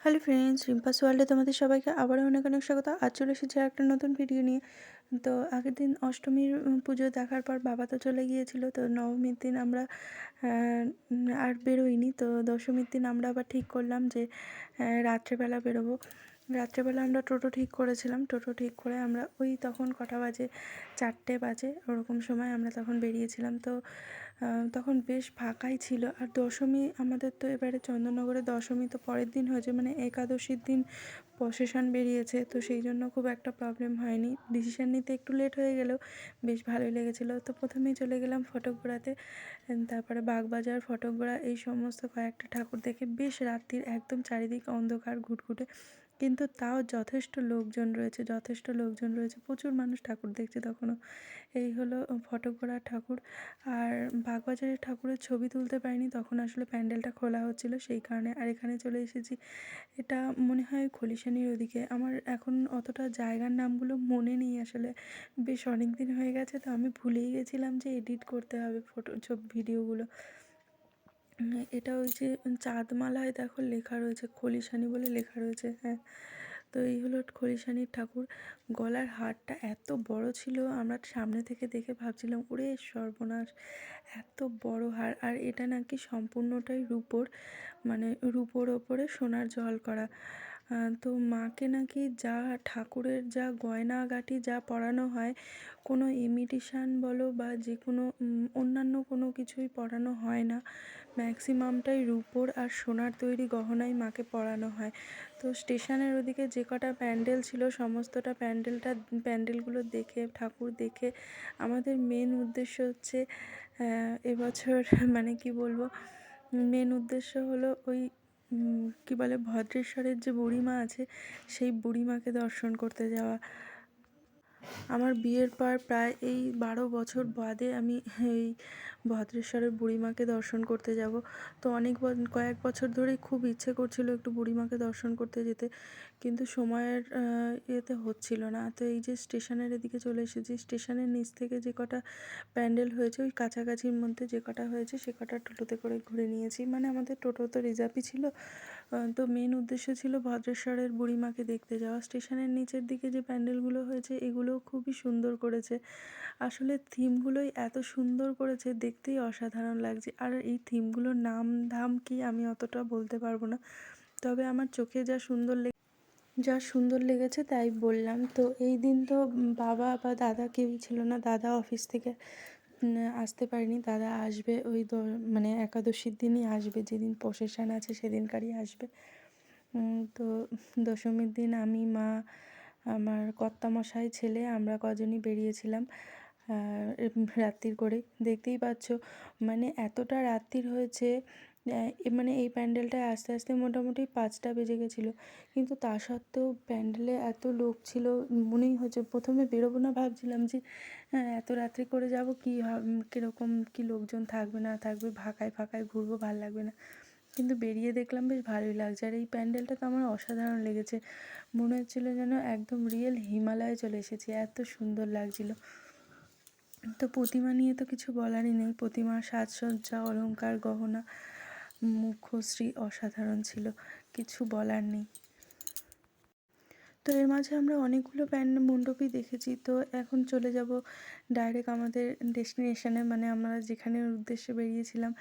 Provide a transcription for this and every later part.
Hello friends, রিম্পাস ওয়ার্ল্ডে তোমাদের সবাইকে আবারও অনেক অনেক স্বাগত। আজ চলে এসেছি একটা নতুন ভিডিও নিয়ে। তো আগের দিন অষ্টমীর পুজো দেখার পর বাবা তো চলে গিয়েছিল। তো নবমীর দিন আমরা আর বেরোইনি। তো দশমীর দিন আমরা আবার ঠিক করলাম যে রাত্রেবেলা বেরোবো। রাত্রেবেলা আমরা টোটো ঠিক করেছিলাম। টোটো ঠিক করে আমরা ওই তখন কটা বাজে, 4টে বাজে ওরকম সময় আমরা তখন বেরিয়েছিলাম। তো তখন বেশ ফাঁকাই ছিল। আর দশমী আমাদের তো এবারে চন্দননগরে দশমী তো পরের দিন হয়েছে, মানে একাদশীর দিন প্রসেশন বেরিয়েছে। তো সেই জন্য খুব একটা প্রবলেম হয়নি, ডিসিশান নিতে একটু লেট হয়ে গেলেও বেশ ভালোই লেগেছিলো। তো প্রথমেই চলে গেলাম ফটকগড়াতে, তারপরে বাগবাজার, ফটকগড়া এই সমস্ত কয়েকটা ঠাকুর দেখে বেশ রাত্রির একদম চারিদিক অন্ধকার ঘুটঘুটে, কিন্তু তাও যথেষ্ট লোকজন রয়েছে, প্রচুর মানুষ ঠাকুর দেখছে তখনও। এই হলো ফটকগড়া ঠাকুর। আর বাগবাজারের ঠাকুরের ছবি তুলতে পারিনি, তখন আসলে প্যান্ডেলটা খোলা হচ্ছিল সেই কারণে। আর এখানে চলে এসেছি, এটা মনে হয় খলিশানির ওদিকে। আমার এখন অতটা জায়গার নামগুলো মনে নেই আসলে, বেশ অনেক দিন হয়ে গেছে। তো আমি ভুলেই গেছিলাম যে এডিট করতে হবে ভিডিওগুলো। এটা ওই যে চাঁদমালায় দেখো লেখা রয়েছে, খলিশানি বলে লেখা রয়েছে, হ্যাঁ। তো এই হলো খলিশানির ঠাকুর। গলার হারটা এত বড় ছিল, আমরা সামনে থেকে দেখে ভাবছিলাম ওরে সর্বনাশ, এত বড় হার। আর এটা নাকি সম্পূর্ণটাই রূপোর, মানে রূপোর ওপরে সোনার জল করা। তো মাকে নাকি যা ঠাকুরের যা গয়নাগাটি যা পরানো হয়, কোনো ইমিটেশান বলো বা যে কোনো অন্যান্য কোনো কিছুই পরানো হয় না, ম্যাক্সিমামটাই রূপোর আর সোনার তৈরি গহনাই মাকে পরানো হয়। তো স্টেশনের ওদিকে যে কটা প্যান্ডেল ছিল সমস্তটা প্যান্ডেলগুলো দেখে, ঠাকুর দেখে আমাদের মেন উদ্দেশ্য হচ্ছে এবছর মানে কি বলবো, মেন উদ্দেশ্য হলো ওই কি বলে ভদ্রেশ্বরের যে বুড়িমা আছে সেই বুড়িমাকে দর্শন করতে যাওয়া। আমার বিয়ের পর প্রায় এই 12 বছর বাদে আমি এই ভদ্রেশ্বরের বুড়িমাকে দর্শন করতে যাব। তো কয়েক বছর ধরেই খুব ইচ্ছে করছিল একটু বুড়িমাকে দর্শন করতে যেতে, কিন্তু সময়ের ইয়েতে হচ্ছিল না। তো এই যে স্টেশনের এদিকে চলে এসেছি, স্টেশনের নিচ থেকে যে কটা প্যান্ডেল হয়েছে ওই কাছাকাছির মধ্যে যে কটা হয়েছে সে কটা টোটোতে করে ঘুরে নিয়েছি। মানে আমাদের টোটো তো রিজার্ভই ছিল। তো মেন উদ্দেশ্য ছিল ভদ্রেশ্বরের বুড়িমাকে দেখতে যাওয়া। স্টেশনের নিচের দিকে যে প্যান্ডেলগুলো হয়েছে এগুলোও খুবই সুন্দর করেছে। আসলে থিমগুলোই এত সুন্দর করেছে, দেখতেই অসাধারণ লাগছে। আর এই থিমগুলোর নাম ধাম কি আমি অতটা বলতে পারবো না, তবে আমার চোখে যা সুন্দর লেগেছে তাই বললাম। তো এই দিন তো বাবা বা দাদা কেউই ছিল না, দাদা অফিস থেকে আসতে পারিনি। দাদা আসবে ওই মানে একাদশীর দিনই আসবে, যেদিন প্রসেশন আছে সেদিনকারই আসবে। তো দশমীর দিন আমি, মা, আমার কর্তামশাই, ছেলে আমরা কজনই বেরিয়েছিলাম রাত্রির করে। দেখতেই পাচ্ছ মানে এতটা রাত্রির হয়েছে, মানে এই প্যান্ডেলটায় আস্তে আস্তে মোটামুটি 5টা বেজে গেছিলো, কিন্তু তা সত্ত্বেও প্যান্ডেলে এত লোক ছিল। মনেই হচ্ছে প্রথমে বেরোবো না, ভাবছিলাম যে এত রাত্রি করে যাব কি কীরকম কী লোকজন থাকবে না থাকবে, ফাঁকায় ফাঁকায় ঘুরবো, ভাল লাগবে না। কিন্তু বেরিয়ে দেখলাম বেশ ভালোই লাগছে। আর এই প্যান্ডেলটা তো আমার অসাধারণ লেগেছে, মনে হচ্ছিলো যেন একদম রিয়েল হিমালয়ে চলে এসেছি, এত সুন্দর লাগছিল। তো প্রতিমা নিয়ে তো কিছু বলারই নেই, প্রতিমার সাজসজ্জা, অলংকার, গহনা, মুখশ্রী অসাধারণ ছিল, কিছু বলার নেই। তো এর মাঝে আমরা অনেকগুলো মণ্ডপই দেখেছি। তো এখন চলে যাব ডাইরেক্ট আমাদের ডেস্টিনেশনে, মানে আমরা যেখানের উদ্দেশ্যে বেরিয়েছিলাম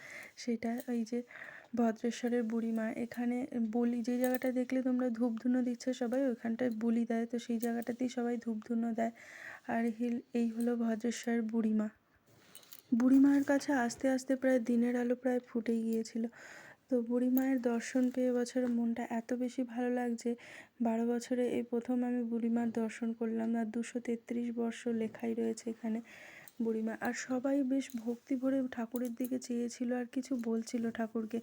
সেটা ওই যে ভদ্রেশ্বরের বুড়িমা। এখানে বলি, যে জায়গাটা দেখলে তোমরা ধূপধুনো দিচ্ছ সবাই, ওইখানটায় বলি দেয়, তো সেই জায়গাটাতেই সবাই ধূপধুনো দেয়। আর এই হলো ভদ্রেশ্বরের বুড়িমা। বুড়িমায়ের কাছে আস্তে আস্তে প্রায় দিনের আলো প্রায় ফুটেই গিয়েছিল। তো বুড়ি মায়ের দর্শন পেয়ে বছরে মনটা এত বেশি ভালো লাগছে। 12 বছরে এই প্রথম আমি বুড়িমার দর্শন করলাম। আর 233 বর্ষ লেখাই রয়েছে এখানে বুড়িমা। আর সবাই বেশ ভক্তি ভরে ঠাকুরের দিকে চেয়েছিল আর কিছু বলছিল ঠাকুরকে,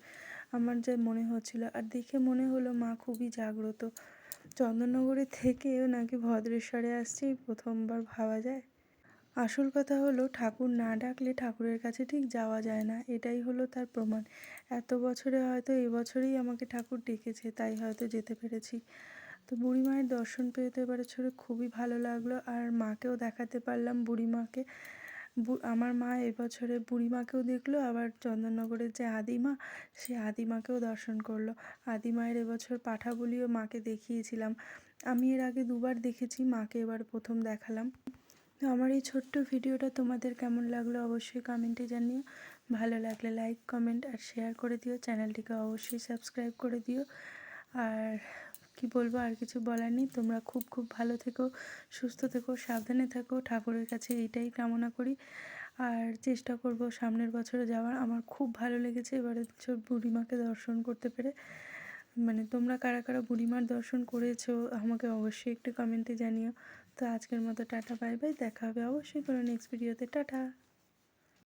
আমার যা মনে হচ্ছিল। আর দেখে মনে হলো মা খুবই জাগ্রত। চন্দননগরের থেকেও নাকি ভদ্রেশ্বরে আসছে এই প্রথমবার, ভাবা যায়। আসল কথা হলো ঠাকুর না ডাকলে ঠাকুরের কাছে ঠিক যাওয়া যায় না, এটাই হলো তার প্রমাণ। এত বছরে হয়তো এবছরেই আমাকে ঠাকুর ডেকেছে, তাই হয়তো যেতে পেরেছি। তো বুড়ি মায়ের দর্শন পেয়ে তো এবারে খুবই ভালো লাগলো। আর মাকেও দেখাতে পারলাম, বুড়ি মাকে। আমার মা এবছরে বুড়িমাকেও দেখলো, আবার চন্দননগরের যে আদিমা, সেই আদিমাকেও দর্শন করলো। আদিমায়ের এবছর পাঠা বলিও মাকে দেখিয়েছিলাম। আমি এর আগে দুবার দেখেছি, মাকে এবার প্রথম দেখালাম। তো আমার এই ছোট্ট ভিডিওটা তোমাদের কেমন লাগলো অবশ্যই কমেন্টে জানিও। ভালো লাগলে লাইক, কমেন্ট আর শেয়ার করে দিও। চ্যানেলটিকে অবশ্যই সাবস্ক্রাইব করে দিও। আর কি বলবো, আর কিছু বলার নেই। তোমরা খুব খুব ভালো থেকো, সুস্থ থেকো, সাবধানে থাকো। ঠাকুরের কাছে এইটাই কামনা করি। আর চেষ্টা করব সামনের বছরে যাওয়ার। আমার খুব ভালো লেগেছে এবারে বছর বুড়িমাকে দর্শন করতে পেরে। মানে তোমরা কারা কারা বুড়িমার দর্শন করেছো আমাকে অবশ্যই একটু কমেন্টে জানিও। তো আজকের মতো টাটা, বাই বাই। দেখা হবে অবশ্যই কোনো নেক্সট ভিডিওতে। টাটা।